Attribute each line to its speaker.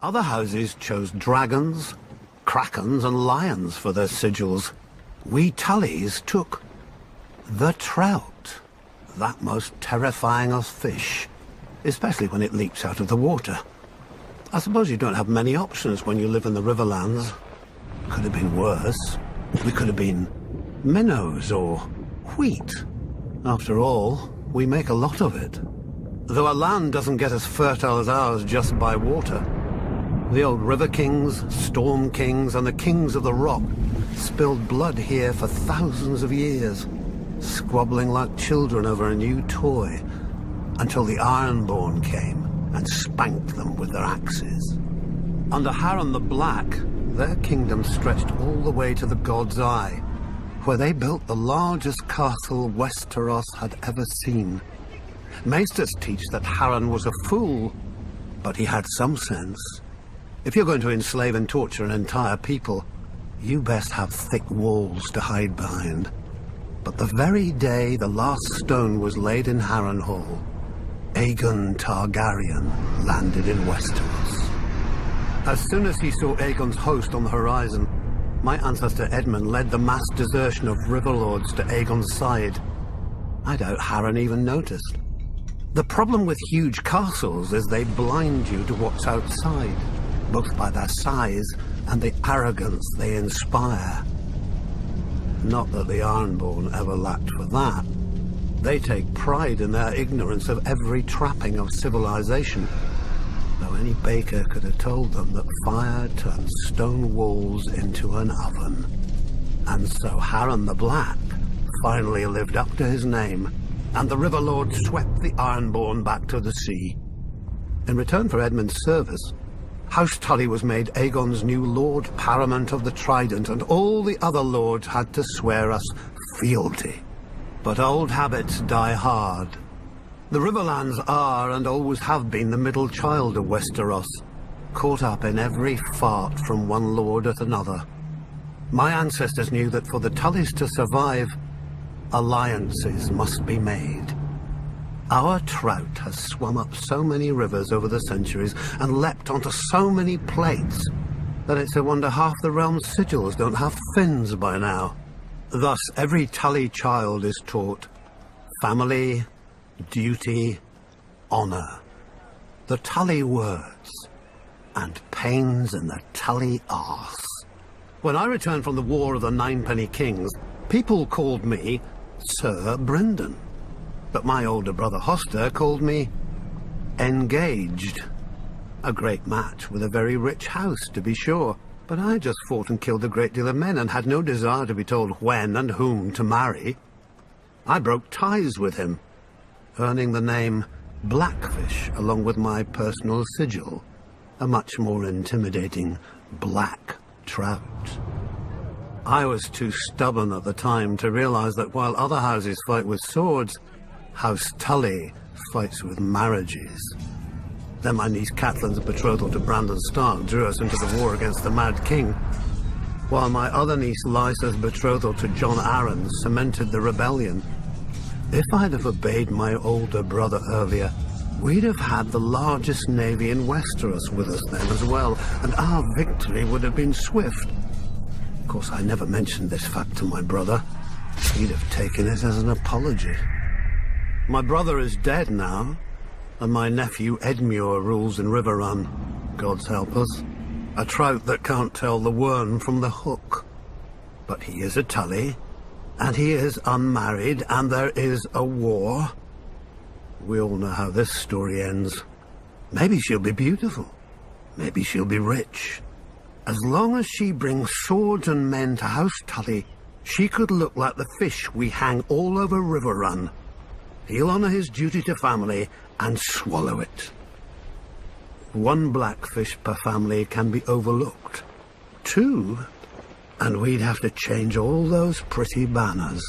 Speaker 1: Other houses chose dragons, krakens and lions for their sigils. We Tullys took the trout, that most terrifying of fish, especially when it leaps out of the water. I suppose you don't have many options when you live in the Riverlands. Could have been worse. We could have been minnows or wheat. After all, we make a lot of it. Though a land doesn't get as fertile as ours just by water. The old river kings, storm kings, and the kings of the rock spilled blood here for thousands of years, squabbling like children over a new toy, until the Ironborn came and spanked them with their axes. Under Harren the Black, their kingdom stretched all the way to the God's Eye, where they built the largest castle Westeros had ever seen. Maesters teach that Harren was a fool, but he had some sense. If you're going to enslave and torture an entire people, you best have thick walls to hide behind. But the very day the last stone was laid in Harrenhal, Aegon Targaryen landed in Westeros. As soon as he saw Aegon's host on the horizon, my ancestor Edmund led the mass desertion of Riverlords to Aegon's side. I doubt Harren even noticed. The problem with huge castles is they blind you to what's outside, both by their size and the arrogance they inspire. Not that the Ironborn ever lacked for that. They take pride in their ignorance of every trapping of civilization, though any baker could have told them that fire turns stone walls into an oven. And so Harren the Black finally lived up to his name, and the Riverlord swept the Ironborn back to the sea. In return for Edmund's service, House Tully was made Aegon's new Lord Paramount of the Trident, and all the other lords had to swear us fealty. But old habits die hard. The Riverlands are and always have been the middle child of Westeros, caught up in every fart from one lord at another. My ancestors knew that for the Tullys to survive, alliances must be made. Our trout has swum up so many rivers over the centuries and leapt onto so many plates that it's a wonder half the realm's sigils don't have fins by now. Thus, every Tully child is taught family, duty, honor, the Tully words, and pains in the Tully arse. When I returned from the War of the Ninepenny Kings, people called me Sir Brendan. But my older brother Hoster called me Engaged. A great match with a very rich house, to be sure, but I just fought and killed a great deal of men and had no desire to be told when and whom to marry. I broke ties with him, earning the name Blackfish along with my personal sigil, a much more intimidating black trout. I was too stubborn at the time to realize that while other houses fight with swords, House Tully fights with marriages. Then my niece Catelyn's betrothal to Brandon Stark drew us into the war against the Mad King, while my other niece Lysa's betrothal to Jon Arryn cemented the rebellion. If I'd have obeyed my older brother earlier, we'd have had the largest navy in Westeros with us then as well, and our victory would have been swift. Of course, I never mentioned this fact to my brother. He'd have taken it as an apology. My brother is dead now, and my nephew Edmure rules in Riverrun, God's help us. A trout that can't tell the worm from the hook. But he is a Tully, and he is unmarried, and there is a war. We all know how this story ends. Maybe she'll be beautiful. Maybe she'll be rich. As long as she brings swords and men to House Tully, she could look like the fish we hang all over Riverrun. He'll honor his duty to family and swallow it. One blackfish per family can be overlooked. Two, and we'd have to change all those pretty banners.